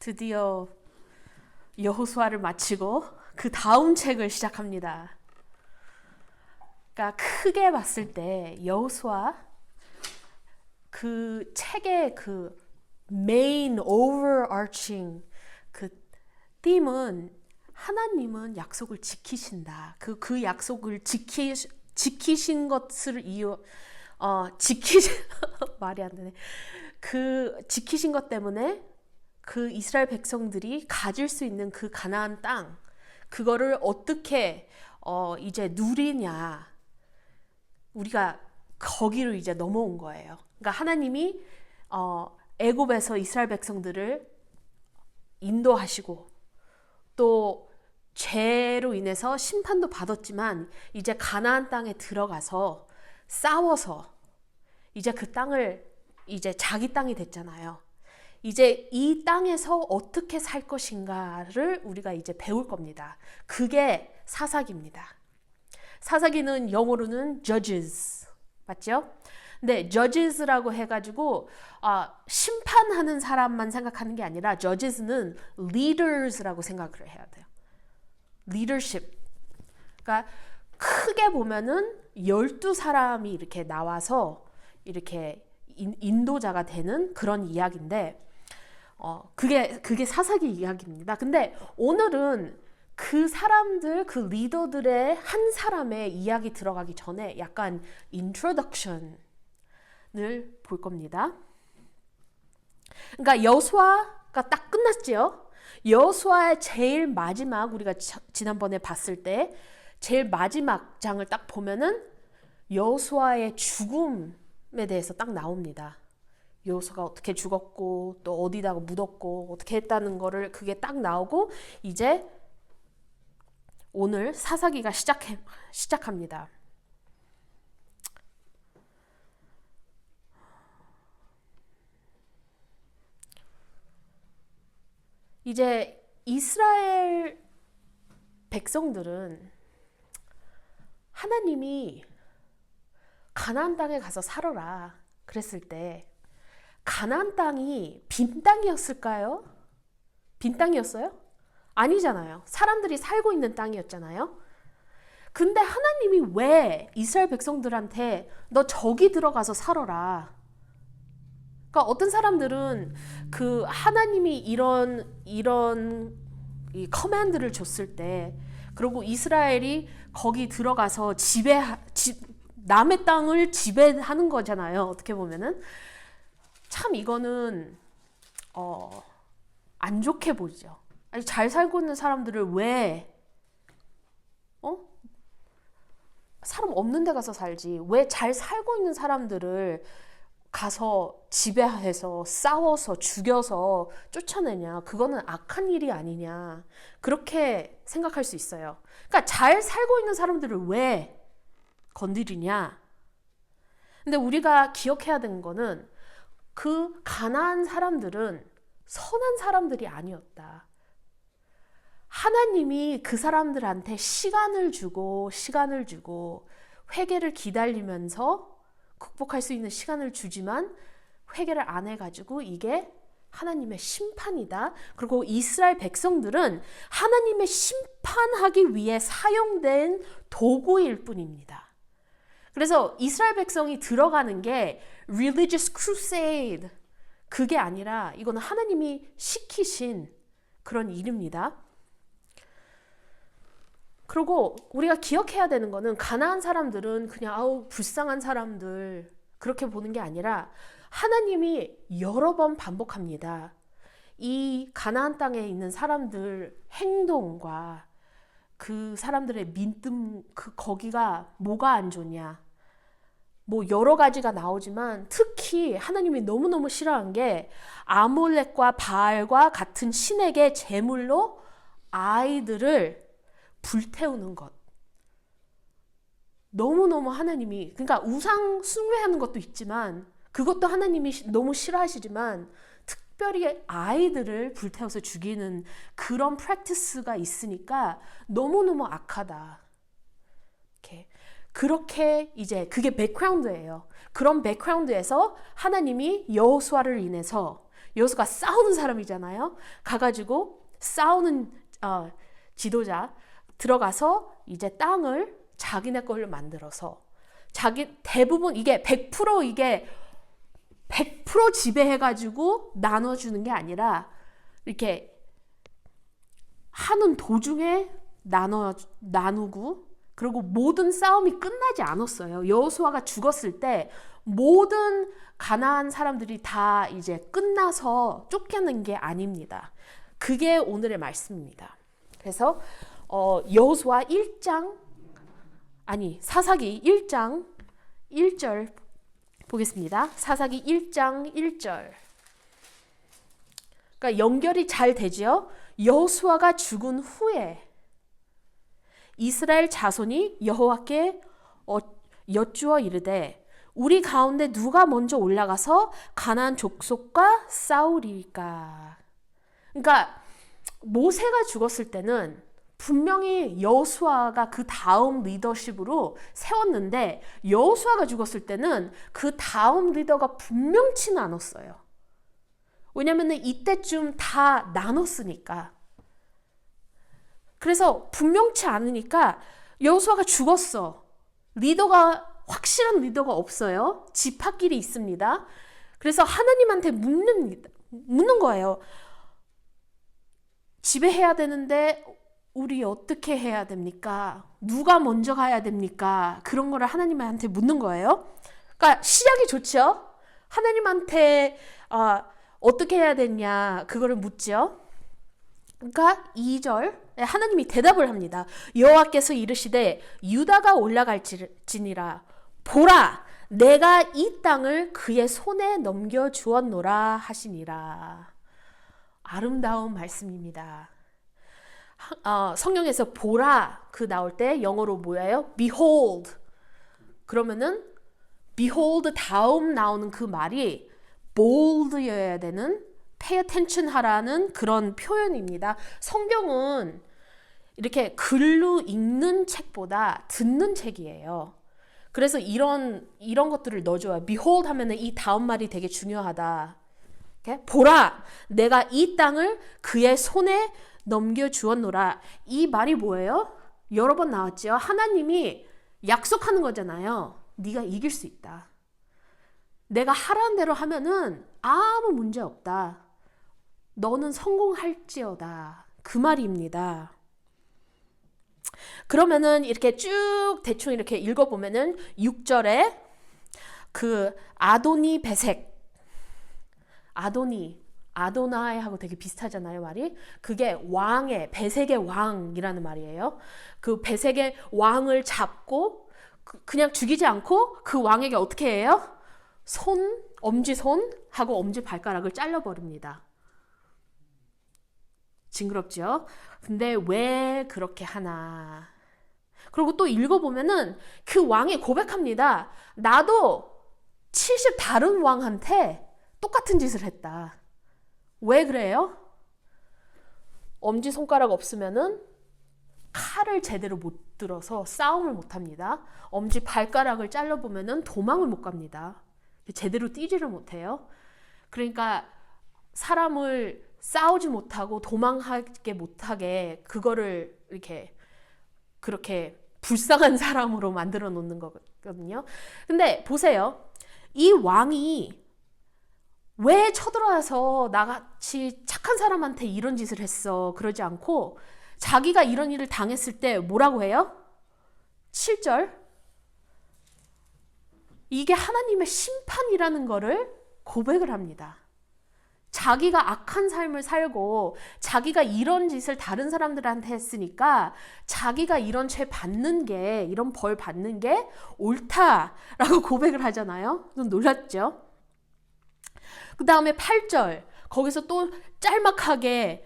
드디어 여호수아를 마치고 그 다음 책을 시작합니다. 그러니까 크게 봤을 때 여호수아 그 책의 그 메인 overarching 그 팀은 하나님은 약속을 지키신다. 그 약속을 지키신 것을 말이 안 되네. 그 지키신 것 때문에 그 이스라엘 백성들이 가질 수 있는 그 가나안 땅, 그거를 어떻게 이제 누리냐. 우리가 거기로 이제 넘어온 거예요. 그러니까 하나님이 애굽에서 이스라엘 백성들을 인도하시고 또 죄로 인해서 심판도 받았지만 이제 가나안 땅에 들어가서 싸워서 이제 그 땅을 이제 자기 땅이 됐잖아요. 이제 이 땅에서 어떻게 살 것인가를 우리가 이제 배울 겁니다. 그게 사사기입니다. 사사기는 영어로는 judges 맞죠? 근데 judges라고 해가지고 심판하는 사람만 생각하는 게 아니라 judges는 leaders라고 생각을 해야 돼요. leadership. 그러니까 크게 보면은 12사람이 이렇게 나와서 이렇게 인도자가 되는 그런 이야기인데 그게 사사기 이야기입니다. 근데 오늘은 그 사람들, 그 리더들의 한 사람의 이야기 들어가기 전에 약간 introduction을 볼 겁니다. 그러니까 여호수아가 딱 끝났지요. 여호수아의 제일 마지막 우리가 지난번에 봤을 때 제일 마지막 장을 딱 보면은 여호수아의 죽음에 대해서 딱 나옵니다. 여호수아가 어떻게 죽었고 또 어디다가 묻었고 어떻게 했다는 거를 그게 딱 나오고 이제 오늘 사사기가 시작합니다. 이제 이스라엘 백성들은 하나님이 가나안 땅에 가서 살아라 그랬을 때 가나안 땅이 빈 땅이었을까요? 빈 땅이었어요? 아니잖아요. 사람들이 살고 있는 땅이었잖아요. 근데 하나님이 왜 이스라엘 백성들한테 너 저기 들어가서 살아라. 그러니까 어떤 사람들은 그 하나님이 이런 이 커맨드를 줬을 때 그리고 이스라엘이 거기 들어가서 남의 땅을 지배하는 거잖아요. 어떻게 보면은 참 이거는 안 좋게 보이죠. 아니 잘 살고 있는 사람들을 왜 사람 없는 데 가서 살지 왜 잘 살고 있는 사람들을 가서 지배해서 싸워서 죽여서 쫓아내냐. 그거는 악한 일이 아니냐. 그렇게 생각할 수 있어요. 그러니까 잘 살고 있는 사람들을 왜 건드리냐. 근데 우리가 기억해야 되는 거는 그 가나안 사람들은 선한 사람들이 아니었다. 하나님이 그 사람들한테 시간을 주고 회개를 기다리면서 극복할 수 있는 시간을 주지만 회개를 안 해가지고 이게 하나님의 심판이다. 그리고 이스라엘 백성들은 하나님의 심판하기 위해 사용된 도구일 뿐입니다. 그래서 이스라엘 백성이 들어가는 게 religious crusade 그게 아니라 이거는 하나님이 시키신 그런 일입니다. 그리고 우리가 기억해야 되는 거는 가나안 사람들은 그냥 불쌍한 사람들 그렇게 보는 게 아니라 하나님이 여러 번 반복합니다. 이 가나안 땅에 있는 사람들 행동과 그 사람들의 믿음 거기가 뭐가 안 좋냐. 뭐 여러 가지가 나오지만 특히 하나님이 너무너무 싫어한 게 아몰렉과 바알과 같은 신에게 제물로 아이들을 불태우는 것. 너무너무 하나님이 그러니까 우상 숭배하는 것도 있지만 그것도 하나님이 너무 싫어하시지만 특별히 아이들을 불태워서 죽이는 그런 프랙티스가 있으니까 너무너무 악하다. 그렇게 이제 그게 백그라운드예요. 그런 백그라운드에서 하나님이 여호수아를 인해서 여호수아가 싸우는 사람이잖아요. 가가지고 싸우는 지도자 들어가서 이제 땅을 자기네 걸로 만들어서 대부분 이게 100% 지배해가지고 나눠주는 게 아니라 이렇게 하는 도중에 나누고, 그리고 모든 싸움이 끝나지 않았어요. 여호수아가 죽었을 때 모든 가나안 사람들이 다 이제 끝나서 쫓겨난 게 아닙니다. 그게 오늘의 말씀입니다. 그래서 여호수아 사사기 1장 1절 보겠습니다. 사사기 1장 1절. 그러니까 연결이 잘 되죠. 여호수아가 죽은 후에 이스라엘 자손이 여호와께 여쭈어 이르되 우리 가운데 누가 먼저 올라가서 가나안 족속과 싸우리까. 그러니까 모세가 죽었을 때는 분명히 여호수아가 그 다음 리더십으로 세웠는데, 여호수아가 죽었을 때는 그 다음 리더가 분명치는 않았어요. 왜냐하면 이때쯤 다 나눴으니까. 그래서 분명치 않으니까 여호수아가 죽었어. 확실한 리더가 없어요. 지파끼리 있습니다. 그래서 하나님한테 묻는 거예요. 지배해야 되는데 우리 어떻게 해야 됩니까? 누가 먼저 가야 됩니까? 그런 거를 하나님한테 묻는 거예요. 그러니까 시작이 좋죠. 하나님한테 어떻게 해야 되냐 그거를 묻죠. 그러니까 2절 하나님이 대답을 합니다. 여호와께서 이르시되 유다가 올라갈지니라 보라 내가 이 땅을 그의 손에 넘겨주었노라 하시니라. 아름다운 말씀입니다. 성경에서 보라 나올 때 영어로 뭐예요? behold. 그러면은 behold 다음 나오는 그 말이 bold여야 되는, pay attention 하라는 그런 표현입니다. 성경은 이렇게 글로 읽는 책보다 듣는 책이에요. 그래서 이런 것들을 넣어줘요. behold 하면은 이 다음 말이 되게 중요하다. 이렇게? 보라, 내가 이 땅을 그의 손에 넘겨주었노라. 이 말이 뭐예요? 여러 번 나왔죠. 하나님이 약속하는 거잖아요. 네가 이길 수 있다. 내가 하라는 대로 하면은 아무 문제 없다. 너는 성공할지어다. 그 말입니다. 그러면은 이렇게 쭉 대충 이렇게 읽어보면은 6절에 그 아도니 베색, 아도나이하고 되게 비슷하잖아요, 말이. 그게 베색의 왕이라는 말이에요. 그 베색의 왕을 잡고 그냥 죽이지 않고 그 왕에게 어떻게 해요? 엄지손하고 엄지발가락을 잘라버립니다. 징그럽죠? 근데 왜 그렇게 하나? 그리고 또 읽어보면은 그 왕이 고백합니다. 나도 70 다른 왕한테 똑같은 짓을 했다. 왜 그래요? 엄지손가락 없으면은 칼을 제대로 못 들어서 싸움을 못 합니다. 엄지발가락을 잘라보면은 도망을 못 갑니다. 제대로 뛰지를 못해요. 그러니까 사람을 싸우지 못하고 도망하게 못하게 그거를 그렇게 불쌍한 사람으로 만들어 놓는 거거든요. 근데 보세요. 이 왕이 왜 쳐들어와서 나같이 착한 사람한테 이런 짓을 했어? 그러지 않고 자기가 이런 일을 당했을 때 뭐라고 해요? 7절. 이게 하나님의 심판이라는 거를 고백을 합니다. 자기가 악한 삶을 살고 자기가 이런 짓을 다른 사람들한테 했으니까 자기가 이런 이런 벌 받는 게 옳다라고 고백을 하잖아요. 좀 놀랐죠? 그 다음에 8절 거기서 또 짤막하게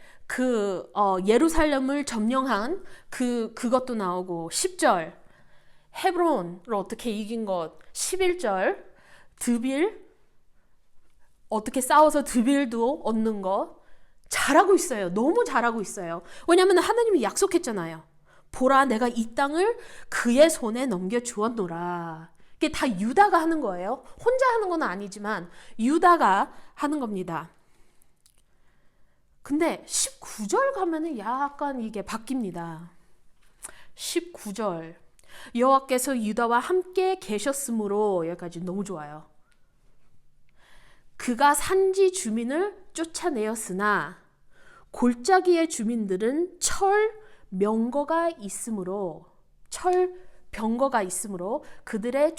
예루살렘을 점령한 그것도 나오고 10절 헤브론을 어떻게 이긴 것 11절 드빌 어떻게 싸워서 드빌도 얻는 거 잘하고 있어요. 너무 잘하고 있어요. 왜냐하면 하나님이 약속했잖아요. 보라 내가 이 땅을 그의 손에 넘겨주었노라. 이게 다 유다가 하는 거예요. 혼자 하는 건 아니지만 유다가 하는 겁니다. 근데 19절 가면은 약간 이게 바뀝니다. 19절. 여호와께서 유다와 함께 계셨으므로, 여기까지 너무 좋아요. 그가 산지 주민을 쫓아내었으나 골짜기의 주민들은 병거가 있으므로 그들을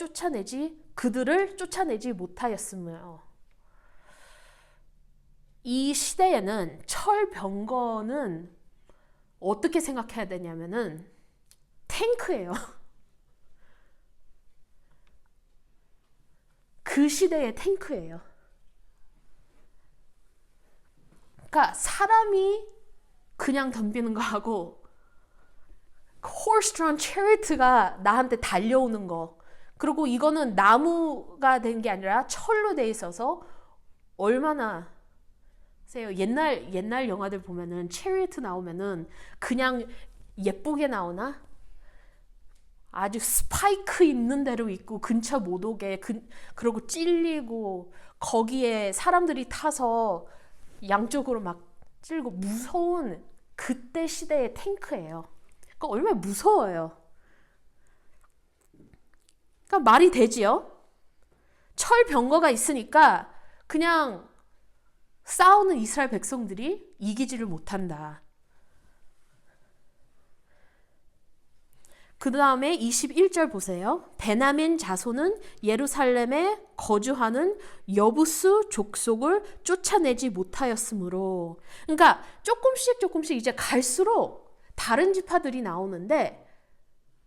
쫓아내지 못하였으며. 이 시대에는 철병거는 어떻게 생각해야 되냐면은 탱크예요. 그 시대의 탱크예요. 그러니까 사람이 그냥 덤비는 거하고 horse-drawn chariot가 나한테 달려오는 거, 그리고 이거는 나무가 된 게 아니라 철로 돼 있어서 얼마나 세요. 옛날 영화들 보면은 chariot 나오면은 그냥 예쁘게 나오나? 아주 스파이크 있는 대로 있고 근처 못 오게, 그리고 찔리고 거기에 사람들이 타서 양쪽으로 막 찔고 무서운 그때 시대의 탱크예요. 그러니까 얼마나 무서워요. 그러니까 말이 되지요? 철병거가 있으니까 그냥 싸우는 이스라엘 백성들이 이기지를 못한다. 그 다음에 21절 보세요. 베냐민 자손은 예루살렘에 거주하는 여부스 족속을 쫓아내지 못하였으므로. 그러니까 조금씩 이제 갈수록 다른 지파들이 나오는데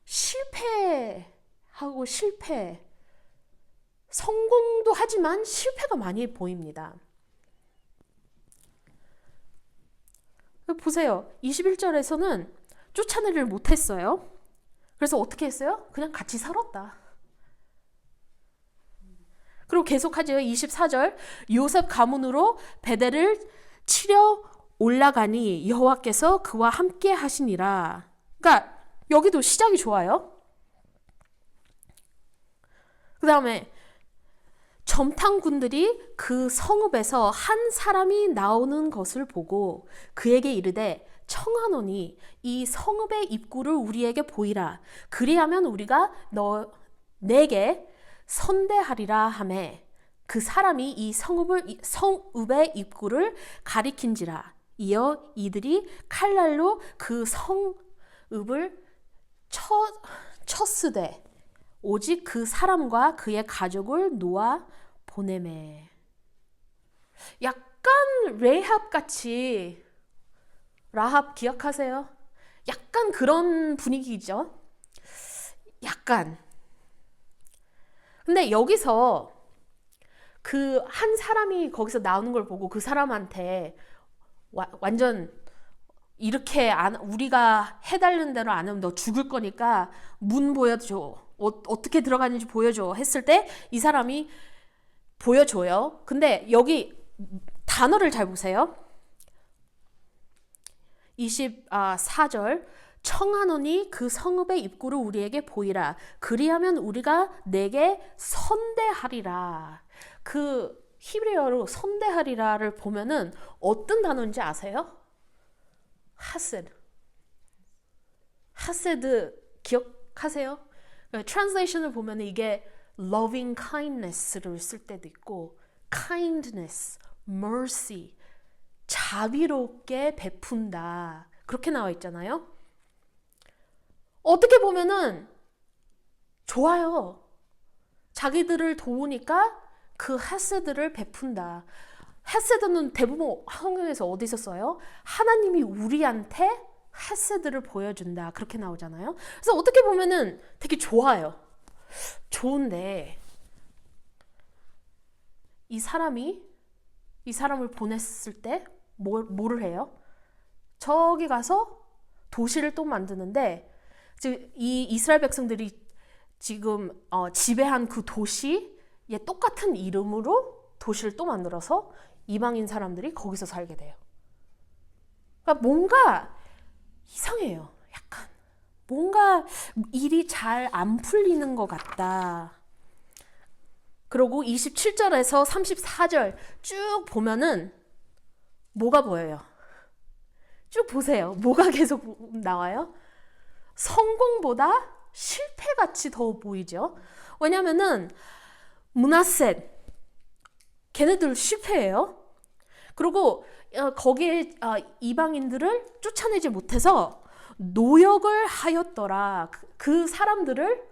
실패. 성공도 하지만 실패가 많이 보입니다. 보세요. 21절에서는 쫓아내지를 못했어요. 그래서 어떻게 했어요? 그냥 같이 살았다. 그리고 계속하죠. 24절. 요셉 가문으로 베델을 치려 올라가니 여호와께서 그와 함께 하시니라. 그러니까 여기도 시작이 좋아요. 그 다음에 점탕군들이 그 성읍에서 한 사람이 나오는 것을 보고 그에게 이르되 청하노니 이 성읍의 입구를 우리에게 보이라. 그리하면 우리가 내게 선대하리라 하매 그 사람이 이 성읍의 입구를 가리킨지라. 이어 이들이 칼날로 그 성읍을 쳤으되 오직 그 사람과 그의 가족을 놓아 보내매. 약간 레합 같이, 라합 기억하세요? 약간 그런 분위기죠. 약간. 근데 여기서 그 한 사람이 거기서 나오는 걸 보고 그 사람한테 완전 이렇게 우리가 해달라는 대로 안 하면 너 죽을 거니까 문 보여줘. 어떻게 들어가는지 보여줘 했을 때 이 사람이 보여줘요. 근데 여기 단어를 잘 보세요. 24절. 청하노니 그 성읍의 입구를 우리에게 보이라. 그리하면 우리가 내게 선대하리라. 그 히브리어로 선대하리라를 보면은 어떤 단어인지 아세요? 하세드 기억하세요? 트랜sl레이션을 보면 이게 loving kindness를 쓸 때도 있고 kindness, mercy, 자비롭게 베푼다. 그렇게 나와 있잖아요. 어떻게 보면은 좋아요. 자기들을 도우니까 그 헤세드를 베푼다. 헤세드는 대부분 성경에서 어디서 써요? 하나님이 우리한테 헤세드를 보여준다. 그렇게 나오잖아요. 그래서 어떻게 보면은 되게 좋아요. 좋은데 이 사람을 보냈을 때 뭐를 해요? 저기 가서 도시를 또 만드는데, 즉 이 이스라엘 백성들이 지금 지배한 그 도시에 똑같은 이름으로 도시를 또 만들어서 이방인 사람들이 거기서 살게 돼요. 그러니까 뭔가 이상해요. 약간 뭔가 일이 잘 안 풀리는 것 같다. 그리고 27절에서 34절 쭉 보면은 뭐가 보여요? 쭉 보세요. 뭐가 계속 나와요? 성공보다 실패같이 더 보이죠. 왜냐면은 므낫셋 걔네들 실패해요. 그리고 거기에 이방인들을 쫓아내지 못해서 노역을 하였더라. 그 사람들을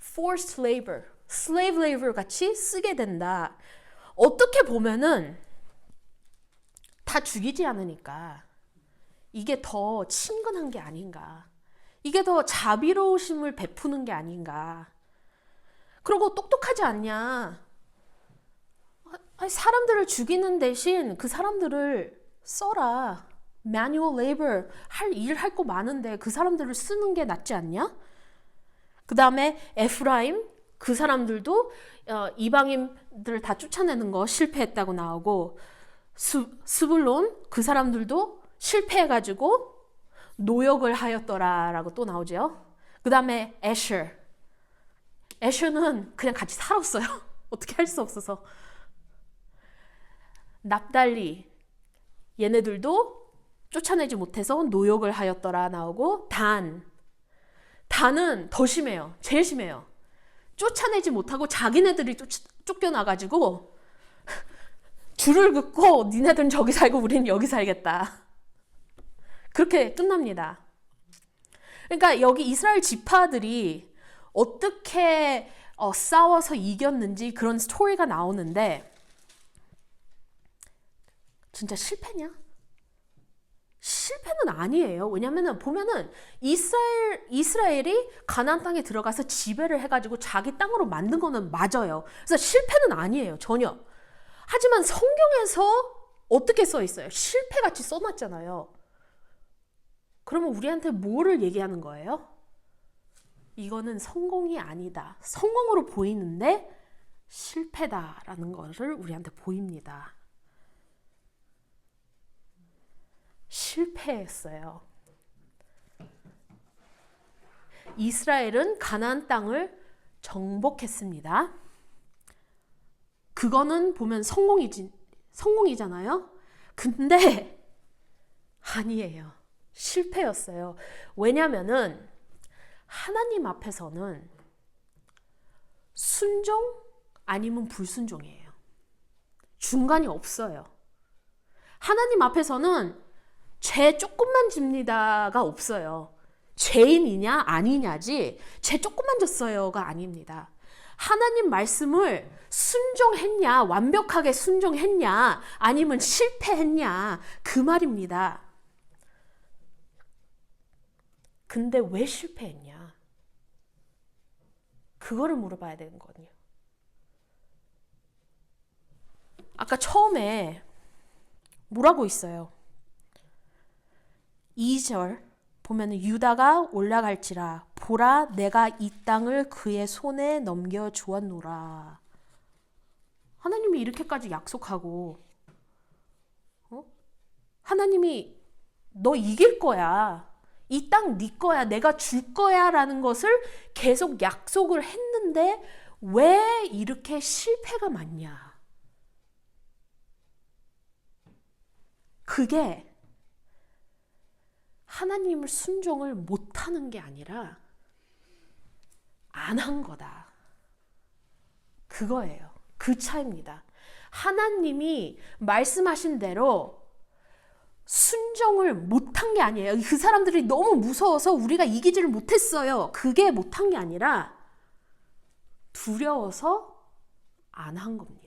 forced labor, slave labor 같이 쓰게 된다. 어떻게 보면은 다 죽이지 않으니까 이게 더 친근한 게 아닌가. 이게 더 자비로우심을 베푸는 게 아닌가. 그리고 똑똑하지 않냐. 사람들을 죽이는 대신 그 사람들을 써라. manual labor 할 거 많은데 그 사람들을 쓰는 게 낫지 않냐? 그 다음에 에프라임 그 사람들도 이방인들 다 쫓아내는 거 실패했다고 나오고 스불론 그 사람들도 실패해가지고 노역을 하였더라라고 또 나오죠. 그 다음에 애셔는 그냥 같이 살았어요. 어떻게 할 수 없어서. 납달리 얘네들도 쫓아내지 못해서 노역을 하였더라 나오고 단은 더 심해요. 제일 심해요. 쫓아내지 못하고 자기네들이 쫓겨나가지고 줄을 긋고 니네들은 저기 살고 우리는 여기 살겠다. 그렇게 끝납니다. 그러니까 여기 이스라엘 지파들이 어떻게 싸워서 이겼는지 그런 스토리가 나오는데 진짜 실패냐? 실패는 아니에요. 왜냐면은 보면은 이스라엘이 가나안 땅에 들어가서 지배를 해가지고 자기 땅으로 만든 거는 맞아요. 그래서 실패는 아니에요. 전혀. 하지만 성경에서 어떻게 써 있어요? 실패같이 써놨잖아요. 그러면 우리한테 뭐를 얘기하는 거예요? 이거는 성공이 아니다. 성공으로 보이는데 실패다라는 것을 우리한테 보입니다. 실패했어요. 이스라엘은 가나안 땅을 정복했습니다. 그거는 보면 성공이잖아요. 근데 아니에요. 실패였어요. 왜냐면은 하나님 앞에서는 순종 아니면 불순종이에요. 중간이 없어요. 하나님 앞에서는 죄 조금만 집니다가 없어요. 죄인이냐 아니냐지 죄 조금만 졌어요가 아닙니다. 하나님 말씀을 순종했냐 완벽하게 순종했냐 아니면 실패했냐 그 말입니다. 근데 왜 실패했냐? 그거를 물어봐야 되는 거거든요. 아까 처음에 뭐라고 있어요? 2절 보면 유다가 올라갈지라 보라 내가 이 땅을 그의 손에 넘겨 주었노라. 하나님이 이렇게까지 약속하고 하나님이 너 이길 거야. 이 땅 네 거야. 내가 줄 거야 라는 것을 계속 약속을 했는데 왜 이렇게 실패가 많냐? 그게 하나님을 순종을 못하는 게 아니라 안 한 거다. 그거예요. 그 차이입니다. 하나님이 말씀하신 대로 순종을 못한 게 아니에요. 그 사람들이 너무 무서워서 우리가 이기지를 못했어요. 그게 못한 게 아니라 두려워서 안 한 겁니다.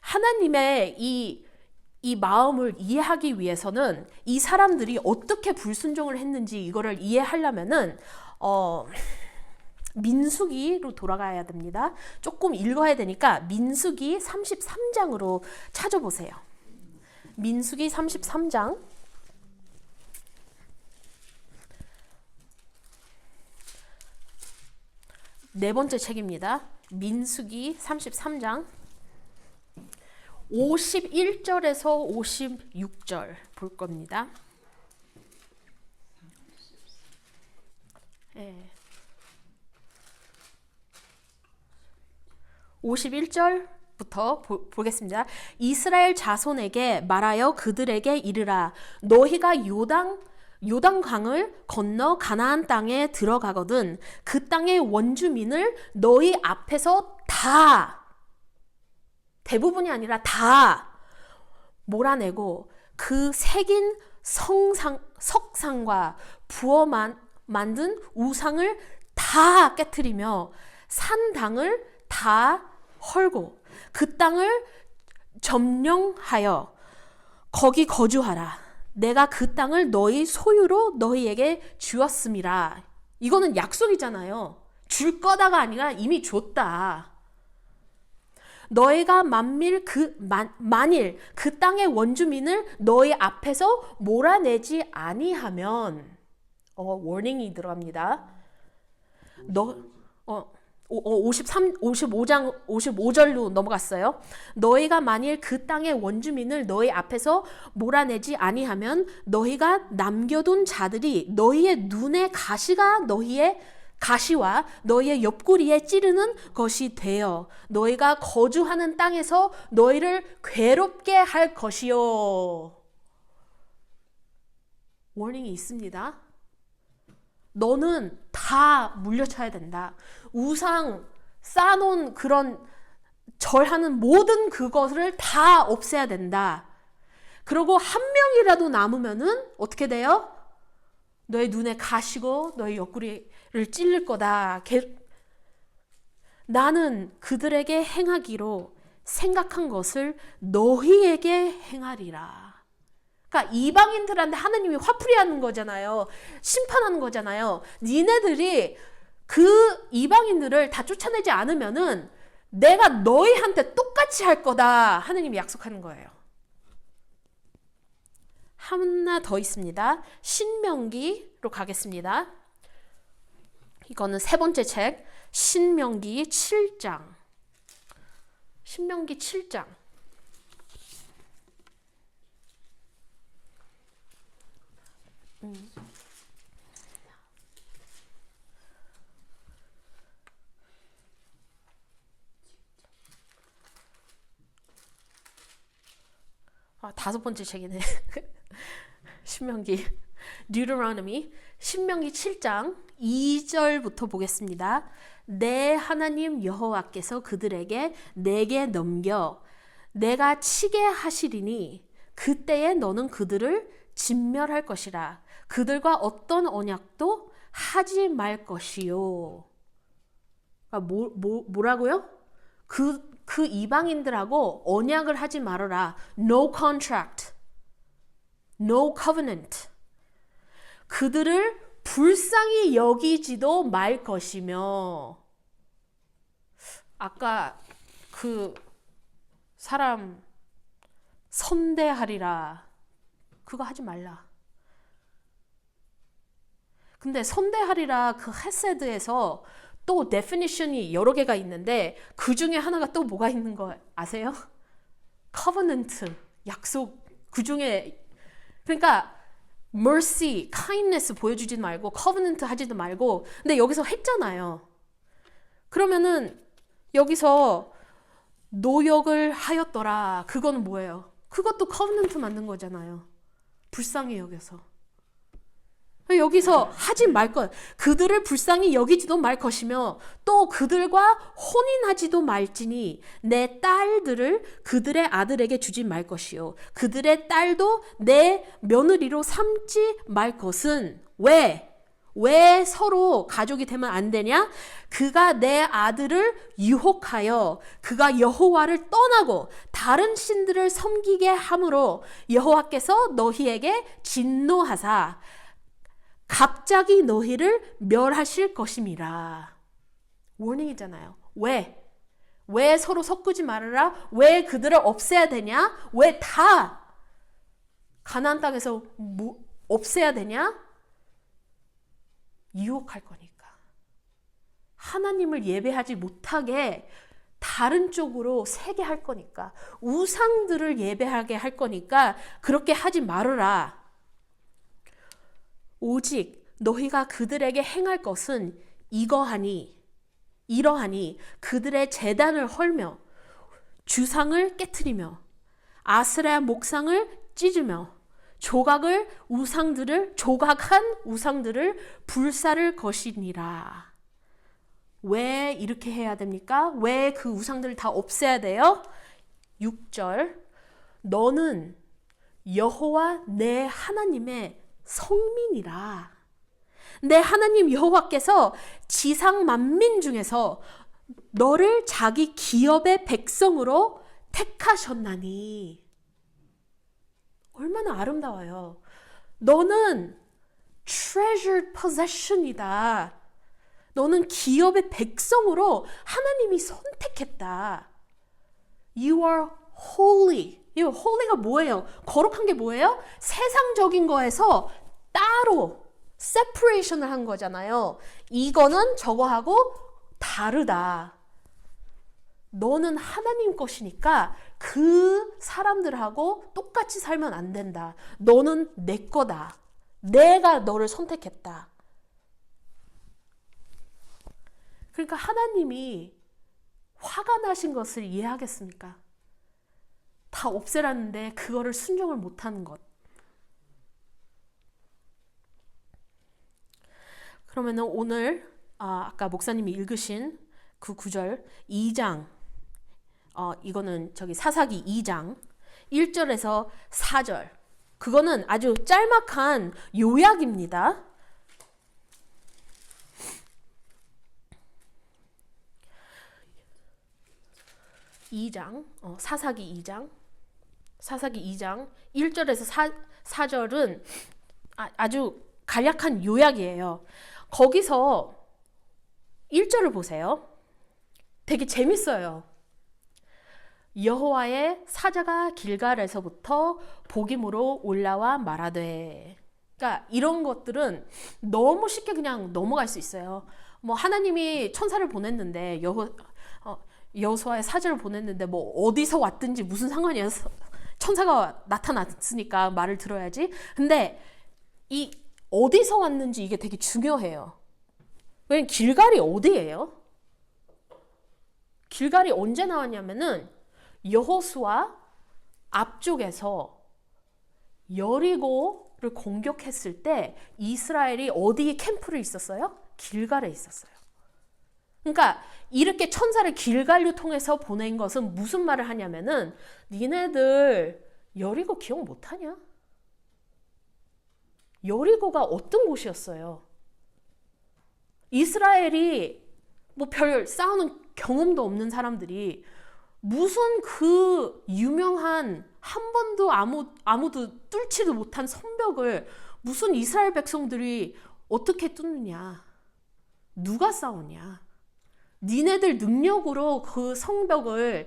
하나님의 이 마음을 이해하기 위해서는 이 사람들이 어떻게 불순종을 했는지 이거를 이해하려면은 민수기로 돌아가야 됩니다. 조금 읽어야 되니까 민수기 33장으로 찾아보세요. 민수기 33장 네 번째 책입니다. 민수기 33장 51절에서 56절 볼 겁니다. 네. 51절 4절부터 보겠습니다. 이스라엘 자손에게 말하여 그들에게 이르라. 너희가 요단강을 건너 가나안 땅에 들어가거든 그 땅의 원주민을 너희 앞에서 다, 대부분이 아니라 다 몰아내고 그 새긴 석상과 부어 만든 우상을 다 깨트리며 산당을 다 헐고 그 땅을 점령하여 거기 거주하라. 내가 그 땅을 너희 소유로 너희에게 주었음이라. 이거는 약속이잖아요. 줄 거다가 아니라 이미 줬다. 너희가 만일 그 땅의 원주민을 너희 앞에서 몰아내지 아니하면 워닝이 들어갑니다. 55장 55절로 넘어갔어요. 너희가 만일 그 땅의 원주민을 너희 앞에서 몰아내지 아니하면 너희가 남겨둔 자들이 너희의 눈에 가시와 너희의 옆구리에 찌르는 것이 되어 너희가 거주하는 땅에서 너희를 괴롭게 할 것이요. 워닝이 있습니다. 너는 다 물려쳐야 된다. 우상 쌓아놓은 그런 절하는 모든 그것을 다 없애야 된다. 그리고 한 명이라도 남으면은 어떻게 돼요? 너의 눈에 가시고 너의 옆구리를 찔릴 거다. 나는 그들에게 행하기로 생각한 것을 너희에게 행하리라. 그러니까 이방인들한테 하나님이 화풀이하는 거잖아요. 심판하는 거잖아요. 니네들이 그 이방인들을 다 쫓아내지 않으면은 내가 너희한테 똑같이 할 거다. 하나님이 약속하는 거예요. 하나 더 있습니다. 신명기로 가겠습니다. 이거는 세 번째 책, 신명기 7장. 신명기 7장. 다섯 번째 책이네. 신명기, Deuteronomy, 신명기 7장 2절부터 보겠습니다. 내 하나님 여호와께서 그들에게 내게 넘겨 내가 치게 하시리니 그때에 너는 그들을 진멸할 것이라. 그들과 어떤 언약도 하지 말 것이요. 뭐라고요? 그 이방인들하고 언약을 하지 말아라. No contract, no covenant. 그들을 불쌍히 여기지도 말 것이며. 아까 그 사람 선대하리라. 그거 하지 말라. 근데 선대하리라 그 헤세드에서 또 definition이 여러 개가 있는데 그 중에 하나가 또 뭐가 있는 거 아세요? covenant, 약속. 그 중에 그러니까 mercy, kindness 보여주지 말고 covenant 하지도 말고. 근데 여기서 했잖아요. 그러면은 여기서 노역을 하였더라. 그거는 뭐예요? 그것도 covenant 만든 거잖아요. 불쌍히 여겨서. 여기서 하지 말 것, 그들을 불쌍히 여기지도 말 것이며 또 그들과 혼인하지도 말지니 내 딸들을 그들의 아들에게 주지 말 것이요 그들의 딸도 내 며느리로 삼지 말 것은 왜 서로 가족이 되면 안 되냐? 그가 내 아들을 유혹하여 그가 여호와를 떠나고 다른 신들을 섬기게 함으로 여호와께서 너희에게 진노하사 갑자기 너희를 멸하실 것임이라. 워닝이잖아요. 왜 서로 섞지 말아라? 왜 그들을 없애야 되냐? 왜 다 가나안 땅에서 없애야 되냐? 유혹할 거니까. 하나님을 예배하지 못하게 다른 쪽으로 새게 할 거니까. 우상들을 예배하게 할 거니까 그렇게 하지 말아라. 오직 너희가 그들에게 행할 것은 이러하니 그들의 제단을 헐며 주상을 깨트리며 아스라 목상을 찢으며 조각한 우상들을 불사를 것이니라. 왜 이렇게 해야 됩니까? 왜 그 우상들을 다 없애야 돼요? 6절 너는 여호와 내 하나님의 성민이라. 내 하나님 여호와께서 지상 만민 중에서 너를 자기 기업의 백성으로 택하셨나니. 얼마나 아름다워요. 너는 treasured possession이다. 너는 기업의 백성으로 하나님이 선택했다. You are holy. 이 holy가 뭐예요? 거룩한 게 뭐예요? 세상적인 거에서 따로 separation을 한 거잖아요. 이거는 저거하고 다르다. 너는 하나님 것이니까 그 사람들하고 똑같이 살면 안 된다. 너는 내 거다. 내가 너를 선택했다. 그러니까 하나님이 화가 나신 것을 이해하겠습니까? 다 없애라는데 그거를 순종을 못하는 것. 그러면은 오늘 아까 목사님이 읽으신 그 구절 2장 이거는 저기 사사기 2장 1절에서 4절 그거는 아주 짤막한 요약입니다. 사사기 2장 1절에서 4절은 아주 간략한 요약이에요. 거기서 1절을 보세요. 되게 재밌어요. 여호와의 사자가 길갈에서부터 복임으로 올라와 말하되. 그러니까 이런 것들은 너무 쉽게 그냥 넘어갈 수 있어요. 뭐 하나님이 천사를 보냈는데 여호수아의 사자를 보냈는데 뭐 어디서 왔든지 무슨 상관이야. 천사가 나타났으니까 말을 들어야지. 근데 이 어디서 왔는지 이게 되게 중요해요. 왜냐면 길갈이 어디예요? 길갈이 언제 나왔냐면은 여호수아 앞쪽에서 여리고를 공격했을 때 이스라엘이 어디에 캠프를 있었어요? 길갈에 있었어요. 그러니까 이렇게 천사를 길갈로 통해서 보낸 것은 무슨 말을 하냐면은 니네들 여리고 기억 못하냐? 여리고가 어떤 곳이었어요? 이스라엘이 뭐 별 싸우는 경험도 없는 사람들이 무슨 그 유명한 한 번도 아무도 뚫지도 못한 성벽을 무슨 이스라엘 백성들이 어떻게 뚫느냐? 누가 싸우냐? 니네들 능력으로 그 성벽이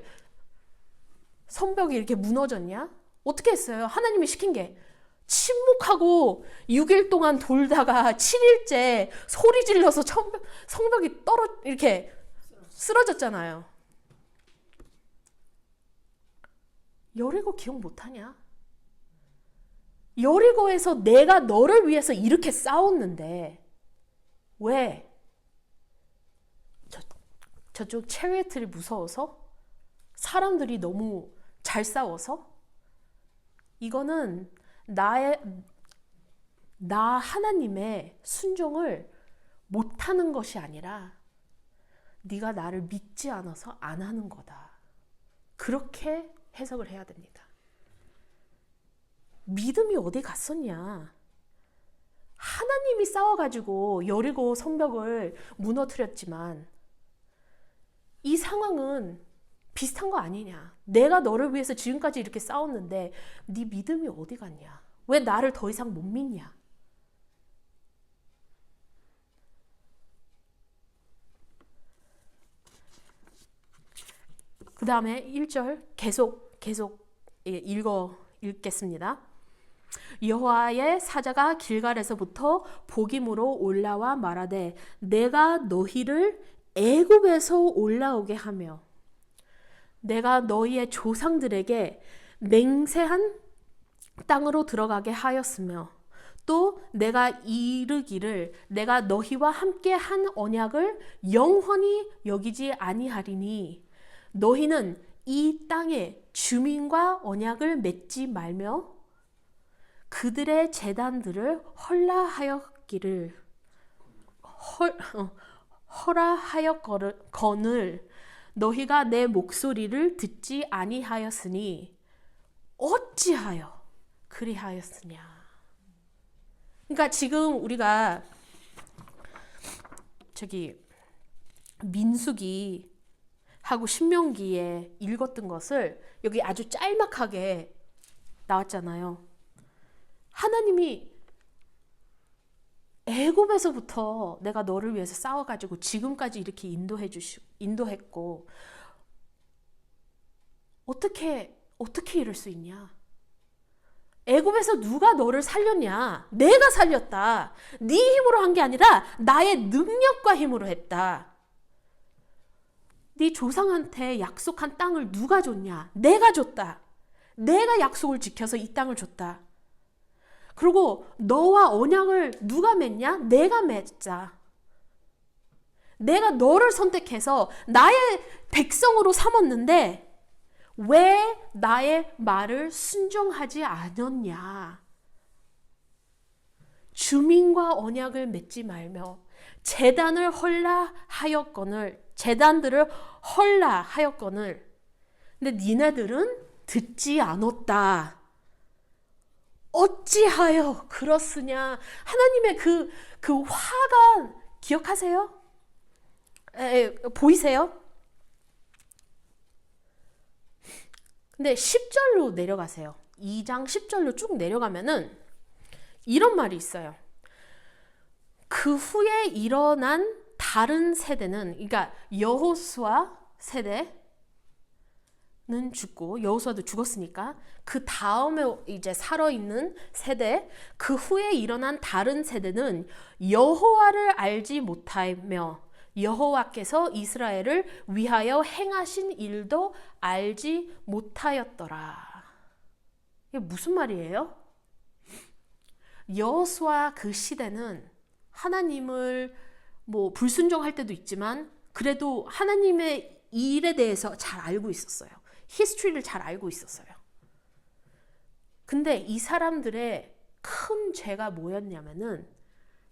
이렇게 무너졌냐? 어떻게 했어요? 하나님이 시킨 게 침묵하고 6일 동안 돌다가 7일째 소리 질러서 성벽이 이렇게 쓰러졌잖아요. 여리고 기억 못하냐? 여리고에서 내가 너를 위해서 이렇게 싸웠는데 왜? 저쪽 체리엇들이 무서워서? 사람들이 너무 잘 싸워서? 이거는 나 하나님의 순종을 못하는 것이 아니라 네가 나를 믿지 않아서 안 하는 거다. 그렇게 해석을 해야 됩니다. 믿음이 어디 갔었냐? 하나님이 싸워가지고 여리고 성벽을 무너뜨렸지만 이 상황은 비슷한 거 아니냐? 내가 너를 위해서 지금까지 이렇게 싸웠는데 네 믿음이 어디 갔냐? 왜 나를 더 이상 못 믿냐? 그 다음에 1절 계속 읽겠습니다. 여호와의 사자가 길갈에서부터 복임으로 올라와 말하되 내가 너희를 애굽에서 올라오게 하며 내가 너희의 조상들에게 맹세한 땅으로 들어가게 하였으며 또 내가 이르기를 내가 너희와 함께 한 언약을 영원히 여기지 아니하리니 너희는 이 땅에 주민과 언약을 맺지 말며 그들의 제단들을 허라하였거늘 너희가 내 목소리를 듣지 아니하였으니 어찌하여 그리하였으냐. 그러니까 지금 우리가 민수기 하고 신명기에 읽었던 것을 여기 아주 짤막하게 나왔잖아요. 하나님이 애굽에서부터 내가 너를 위해서 싸워가지고 지금까지 이렇게 인도했고 어떻게 이럴 수 있냐? 애굽에서 누가 너를 살렸냐? 내가 살렸다. 네 힘으로 한 게 아니라 나의 능력과 힘으로 했다. 네 조상한테 약속한 땅을 누가 줬냐? 내가 줬다. 내가 약속을 지켜서 이 땅을 줬다. 그리고 너와 언약을 누가 맺냐? 내가 맺자. 내가 너를 선택해서 나의 백성으로 삼았는데 왜 나의 말을 순종하지 않았냐? 주민과 언약을 맺지 말며 제단들을 헐라하였거늘 근데 니네들은 듣지 않았다. 어찌하여 그렇으냐? 하나님의 그 화가 기억하세요? 보이세요? 근데 10절로 내려가세요. 2장 10절로 쭉 내려가면은 이런 말이 있어요. 그 후에 일어난 다른 세대는, 그러니까 여호수아 세대는 죽고, 여호수아도 죽었으니까 그 다음에 이제 살아있는 세대, 그 후에 일어난 다른 세대는 여호와를 알지 못하며 여호와께서 이스라엘을 위하여 행하신 일도 알지 못하였더라. 이게 무슨 말이에요? 여호수아 그 시대는 하나님을 불순종할 때도 있지만 그래도 하나님의 일에 대해서 잘 알고 있었어요. 히스토리를 잘 알고 있었어요. 근데 이 사람들의 큰 죄가 뭐였냐면은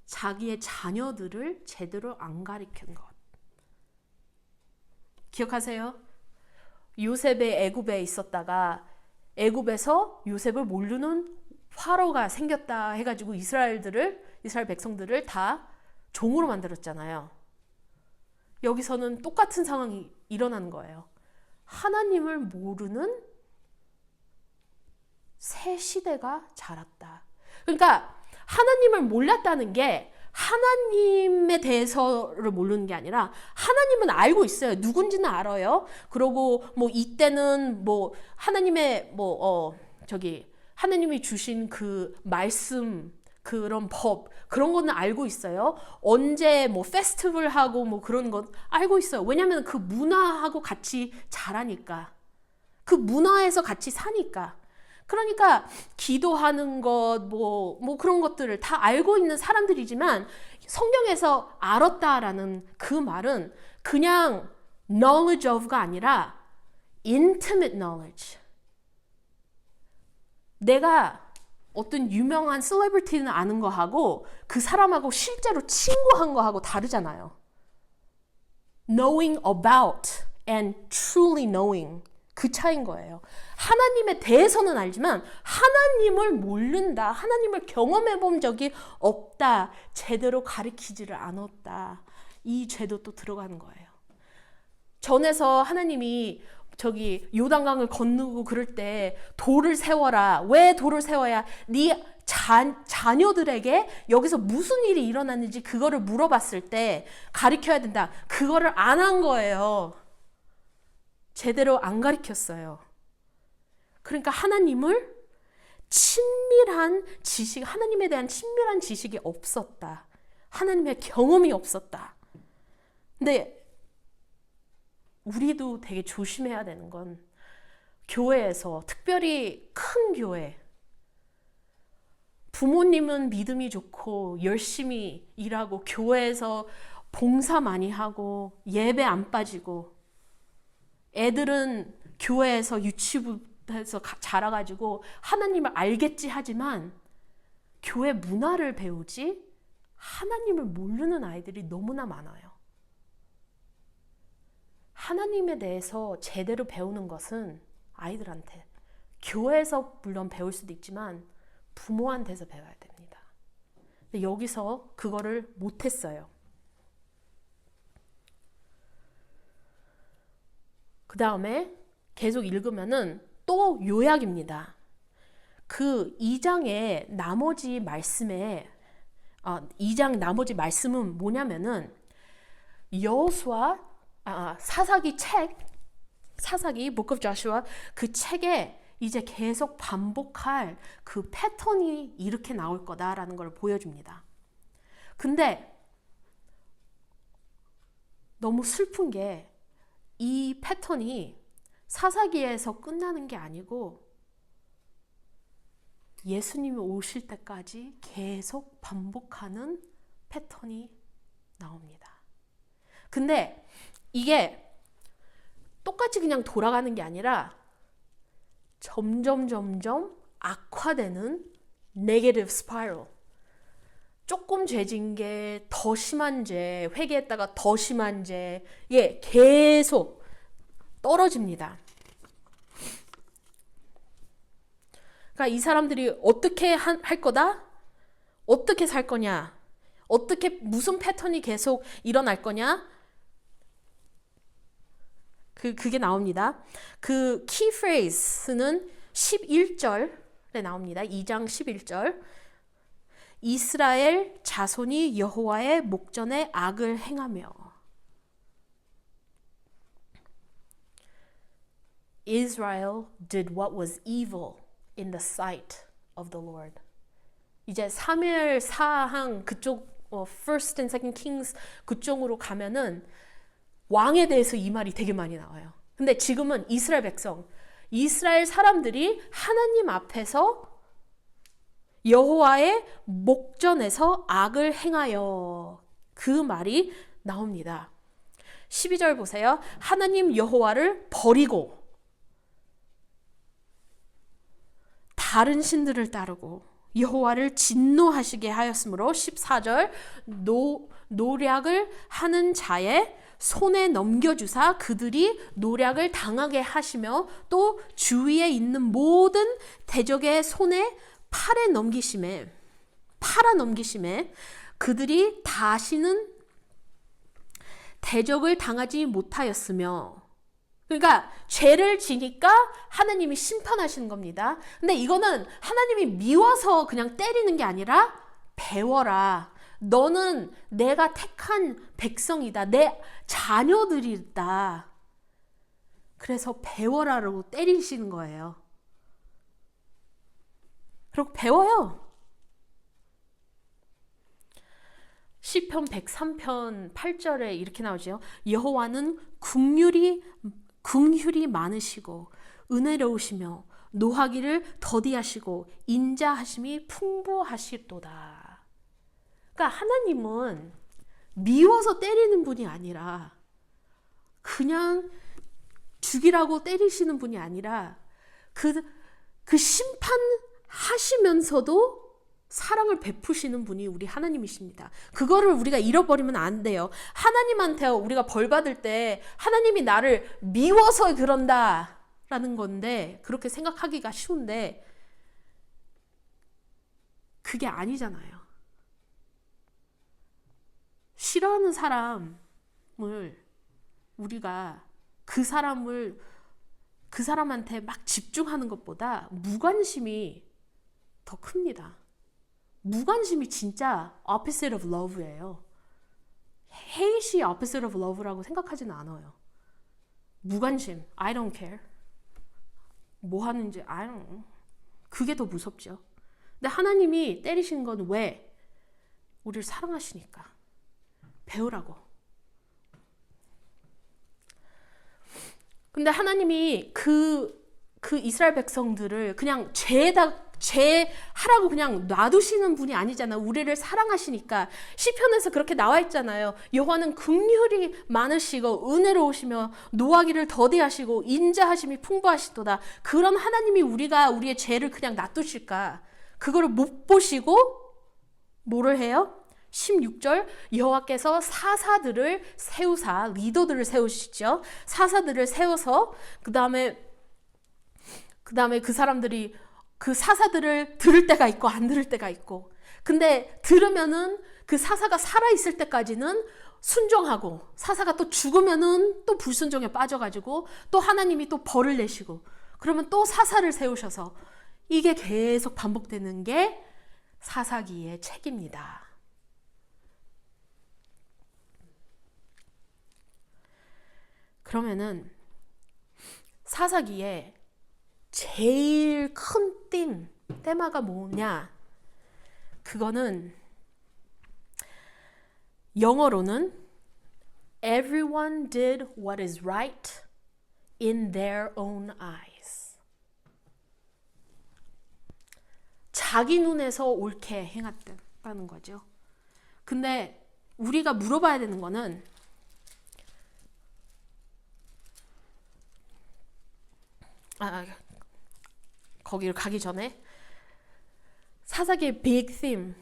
자기의 자녀들을 제대로 안 가르친 것. 기억하세요? 요셉의 애굽에 있었다가 애굽에서 요셉을 모르는 파로가 생겼다 해가지고 이스라엘 백성들을 다 종으로 만들었잖아요. 여기서는 똑같은 상황이 일어나는 거예요. 하나님을 모르는 새 시대가 자랐다. 그러니까 하나님을 몰랐다는 게 하나님에 대해서를 모르는 게 아니라 하나님은 알고 있어요. 누군지는 알아요. 그리고 이때는 하나님의 하나님이 주신 그 말씀, 그런 법, 그런 거는 알고 있어요. 언제 페스티벌 하고 그런 건 알고 있어요. 왜냐면 그 문화하고 같이 자라니까. 그 문화에서 같이 사니까. 그러니까 기도하는 것, 그런 것들을 다 알고 있는 사람들이지만 성경에서 알았다라는 그 말은 그냥 knowledge of가 아니라 intimate knowledge. 내가 어떤 유명한 셀레브리티는 아는 거하고 그 사람하고 실제로 친구한 거하고 다르잖아요. Knowing about and truly knowing. 그 차이인 거예요. 하나님에 대해서는 알지만 하나님을 모른다. 하나님을 경험해 본 적이 없다. 제대로 가르치지를 않았다. 이 죄도 또 들어가는 거예요. 전에서 하나님이 요단강을 건너고 그럴 때 돌을 세워라. 왜 돌을 세워야? 네 자녀들에게 여기서 무슨 일이 일어났는지 그거를 물어봤을 때 가르쳐야 된다. 그거를 안 한 거예요. 제대로 안 가르쳤어요. 그러니까 하나님을 하나님에 대한 친밀한 지식이 없었다. 하나님의 경험이 없었다. 근데 우리도 되게 조심해야 되는 건 교회에서, 특별히 큰 교회, 부모님은 믿음이 좋고 열심히 일하고 교회에서 봉사 많이 하고 예배 안 빠지고 애들은 교회에서 유치부에서 자라가지고 하나님을 알겠지 하지만 교회 문화를 배우지 하나님을 모르는 아이들이 너무나 많아요. 하나님에 대해서 제대로 배우는 것은 아이들한테 교회에서 물론 배울 수도 있지만 부모한테서 배워야 됩니다. 근데 여기서 그거를 못했어요. 그 다음에 계속 읽으면은 또 요약입니다. 그 2장의 나머지 말씀에 2장 나머지 말씀은 뭐냐면은 여호수아 사사기 Book of Joshua 그 책에 이제 계속 반복할 그 패턴이 이렇게 나올 거다라는 걸 보여줍니다. 근데 너무 슬픈 게 이 패턴이 사사기에서 끝나는 게 아니고 예수님이 오실 때까지 계속 반복하는 패턴이 나옵니다. 근데 이게 똑같이 그냥 돌아가는 게 아니라 점점 악화되는 네게티브 스파이럴. 조금 죄진 게 더 심한 죄, 회개했다가 더 심한 죄, 계속 떨어집니다. 그러니까 이 사람들이 어떻게 할 거다? 어떻게 살 거냐? 무슨 패턴이 계속 일어날 거냐? 그게 나옵니다. 그 키 프레이즈는 11절에 나옵니다. 2장 11절. 이스라엘 자손이 여호와의 목전에 악을 행하며 Israel did what was evil in the sight of the Lord. 이제 사무엘 사항 그쪽 First and Second Kings 그쪽으로 가면은 왕에 대해서 이 말이 되게 많이 나와요. 근데 지금은 이스라엘 백성, 이스라엘 사람들이 하나님 앞에서 여호와의 목전에서 악을 행하여 그 말이 나옵니다. 12절 보세요. 하나님 여호와를 버리고 다른 신들을 따르고 여호와를 진노하시게 하였으므로 14절 노략을 하는 자의 손에 넘겨주사 그들이 노략을 당하게 하시며 또 주위에 있는 모든 대적의 손에 팔아 넘기심에 그들이 다시는 대적을 당하지 못하였으며, 그러니까 죄를 지니까 하나님이 심판하시는 겁니다. 근데 이거는 하나님이 미워서 그냥 때리는 게 아니라 배워라. 너는 내가 택한 백성이다. 내 자녀들이다. 그래서 배워라라고 때리시는 거예요. 그리고 배워요. 시편 103편 8절에 이렇게 나오죠. 여호와는 긍휼이 많으시고 은혜로우시며 노하기를 더디하시고 인자하심이 풍부하시도다. 그러니까 하나님은 미워서 때리는 분이 아니라 그냥 죽이라고 때리시는 분이 아니라 그 심판하시면서도 사랑을 베푸시는 분이 우리 하나님이십니다. 그거를 우리가 잃어버리면 안 돼요. 하나님한테 우리가 벌 받을 때 하나님이 나를 미워서 그런다라는 건데, 그렇게 생각하기가 쉬운데 그게 아니잖아요. 싫어하는 사람을 우리가 그 사람한테 막 집중하는 것보다 무관심이 더 큽니다. 무관심이 진짜 opposite of love예요. hate이 opposite of love라고 생각하지는 않아요. 무관심, I don't care. 뭐 하는지 I don't know. 그게 더 무섭죠. 근데 하나님이 때리시는 건 왜? 우리를 사랑하시니까. 배우라고. 근데 하나님이 그 이스라엘 백성들을 그냥 죄에다 죄 하라고 그냥 놔두시는 분이 아니잖아. 우리를 사랑하시니까. 시편에서 그렇게 나와 있잖아요. 여호와는 긍휼이 많으시고 은혜로우시며 노하기를 더디하시고 인자하심이 풍부하시도다. 그런 하나님이 우리가 우리의 죄를 그냥 놔두실까? 그거를 못 보시고 뭐를 해요? 16절 여호와께서 사사들을 세우사, 리더들을 세우시죠. 사사들을 세워서 그 다음에 그 사람들이 그 사사들을 들을 때가 있고 안 들을 때가 있고, 근데 들으면은 그 사사가 살아있을 때까지는 순종하고, 사사가 또 죽으면은 또 불순종에 빠져가지고 또 하나님이 또 벌을 내시고, 그러면 또 사사를 세우셔서 이게 계속 반복되는 게 사사기의 책입니다. 그러면은 사사기에 제일 큰 테마가 뭐냐? 그거는 영어로는 Everyone did what is right in their own eyes. 자기 눈에서 옳게 행했다는 거죠. 근데 우리가 물어봐야 되는 거는 거기를 가기 전에 사사기의 big theme,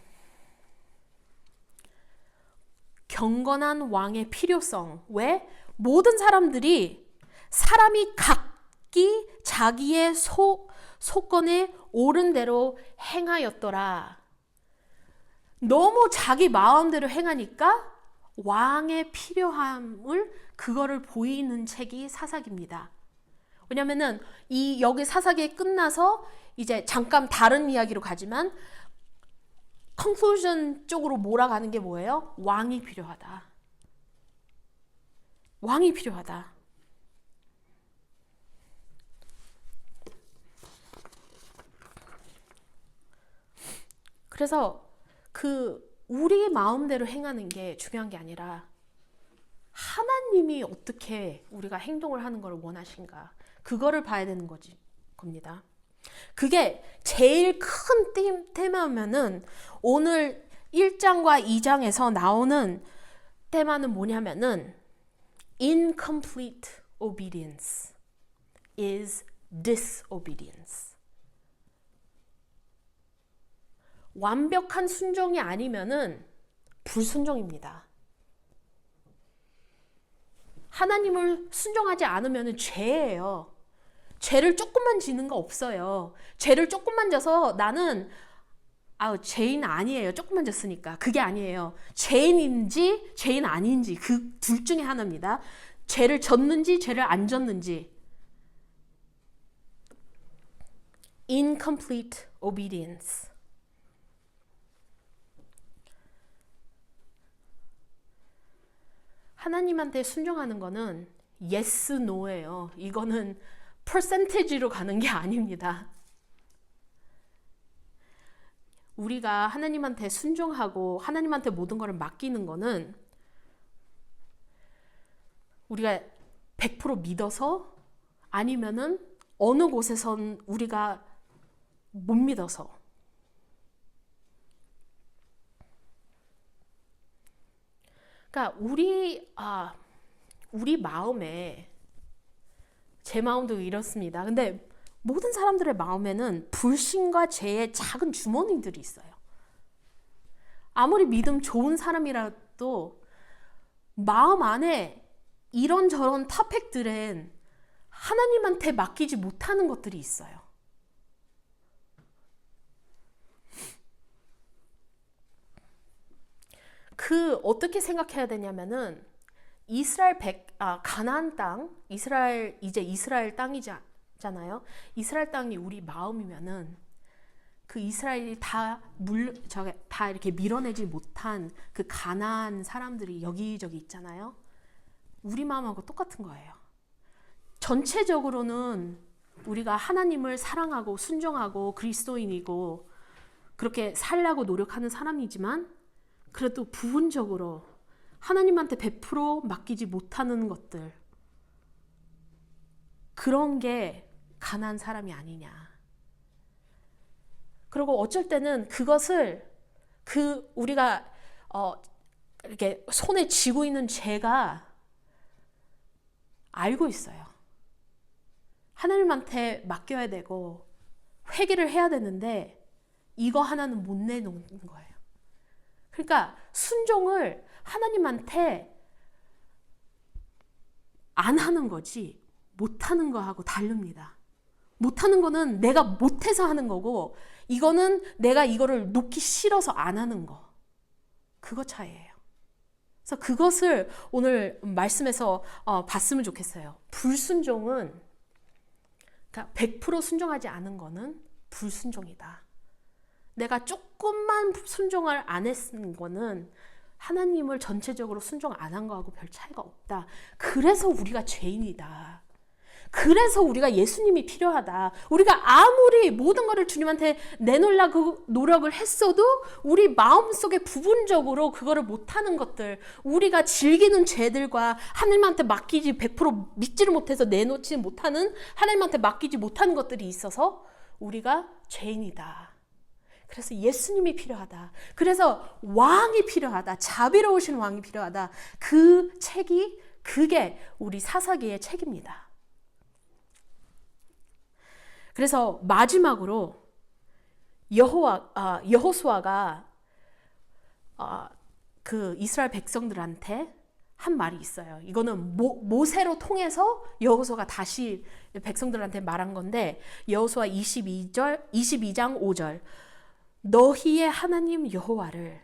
경건한 왕의 필요성. 왜? 모든 사람들이 사람이 각기 자기의 소건에 옳은 대로 행하였더라. 너무 자기 마음대로 행하니까 왕의 필요함을 그거를 보이는 책이 사사기입니다. 왜냐면은 여기 사사기 끝나서 이제 잠깐 다른 이야기로 가지만 컨클루전 쪽으로 몰아가는 게 뭐예요? 왕이 필요하다. 왕이 필요하다. 그래서 우리 마음대로 행하는 게 중요한 게 아니라 하나님이 어떻게 우리가 행동을 하는 걸 원하신가, 그거를 봐야 되는 겁니다. 그게 제일 큰 테마면은 오늘 1장과 2장에서 나오는 테마는 뭐냐면은 incomplete obedience is disobedience. 완벽한 순종이 아니면은 불순종입니다. 하나님을 순종하지 않으면은 죄예요. 죄를 조금만 지는 거 없어요. 죄를 조금만 져서 나는 죄인 아니에요. 조금만 졌으니까. 그게 아니에요. 죄인인지 죄인 아닌지 그 둘 중에 하나입니다. 죄를 졌는지 죄를 안 졌는지. Incomplete obedience. 하나님한테 순종하는 거는 yes, no예요. 이거는 퍼센티지로 가는 게 아닙니다. 우리가 하나님한테 순종하고 하나님한테 모든 것을 맡기는 거는 우리가 100% 믿어서, 아니면은 어느 곳에선 우리가 못 믿어서. 그러니까 우리 마음에, 제 마음도 이렇습니다. 근데 모든 사람들의 마음에는 불신과 죄의 작은 주머니들이 있어요. 아무리 믿음 좋은 사람이라도 마음 안에 이런저런 토픽들은 하나님한테 맡기지 못하는 것들이 있어요. 어떻게 생각해야 되냐면은 가나안 땅, 이제 이스라엘 땅이잖아요. 이스라엘 땅이 우리 마음이면은 그 이스라엘이 다 이렇게 밀어내지 못한 그 가나안 사람들이 여기저기 있잖아요. 우리 마음하고 똑같은 거예요. 전체적으로는 우리가 하나님을 사랑하고 순종하고 그리스도인이고 그렇게 살려고 노력하는 사람이지만, 그래도 부분적으로 하나님한테 100% 맡기지 못하는 것들, 그런 게 가난한 사람이 아니냐. 그리고 어쩔 때는 그것을 우리가 이렇게 손에 쥐고 있는 죄가 알고 있어요. 하나님한테 맡겨야 되고 회개를 해야 되는데 이거 하나는 못 내놓는 거예요. 그러니까 순종을 하나님한테 안 하는 거지 못하는 거하고 다릅니다. 못하는 거는 내가 못해서 하는 거고, 이거는 내가 이거를 놓기 싫어서 안 하는 거. 그거 차이예요. 그래서 그것을 오늘 말씀에서 봤으면 좋겠어요. 불순종은, 그러니까 100% 순종하지 않은 거는 불순종이다. 내가 조금만 순종을 안 했는 거는 하나님을 전체적으로 순종 안 한 거하고 별 차이가 없다. 그래서 우리가 죄인이다. 그래서 우리가 예수님이 필요하다. 우리가 아무리 모든 것을 주님한테 내놓으려고 노력을 했어도 우리 마음속에 부분적으로 그거를 못하는 것들, 우리가 즐기는 죄들과 하나님한테 맡기지 100% 믿지를 못해서 내놓지 못하는, 하나님한테 맡기지 못하는 것들이 있어서 우리가 죄인이다. 그래서 예수님이 필요하다. 그래서 왕이 필요하다. 자비로우신 왕이 필요하다. 그 책이, 그게 우리 사사기의 책입니다. 그래서 마지막으로 여호수아가 그 이스라엘 백성들한테 한 말이 있어요. 이거는 모세로 통해서 여호수아가 다시 백성들한테 말한 건데, 여호수아 22장 5절, 너희의 하나님 여호와를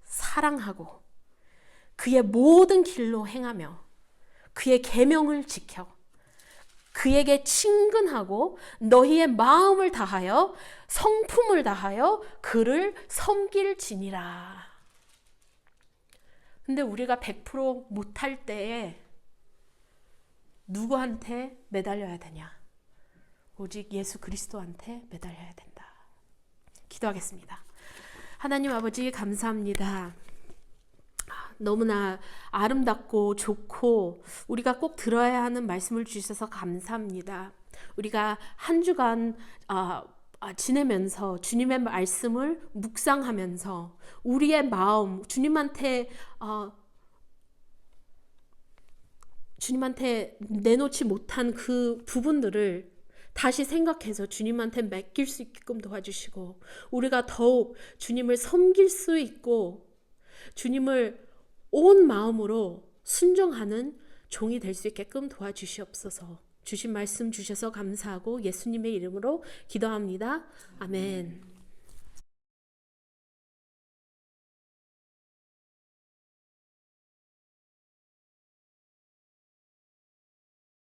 사랑하고 그의 모든 길로 행하며 그의 계명을 지켜 그에게 친근하고 너희의 마음을 다하여 성품을 다하여 그를 섬길지니라. 근데 우리가 100% 못할 때에 누구한테 매달려야 되냐? 오직 예수 그리스도한테 매달려야 된다. 기도하겠습니다. 하나님 아버지, 감사합니다. 너무나 아름답고 좋고 우리가 꼭 들어야 하는 말씀을 주셔서 감사합니다. 우리가 한 주간 지내면서 주님의 말씀을 묵상하면서 우리의 마음, 주님한테 내놓지 못한 그 부분들을 다시 생각해서 주님한테 맡길 수 있게끔 도와주시고, 우리가 더욱 주님을 섬길 수 있고 주님을 온 마음으로 순종하는 종이 될 수 있게끔 도와주시옵소서. 주신 말씀 주셔서 감사하고 예수님의 이름으로 기도합니다. 아멘.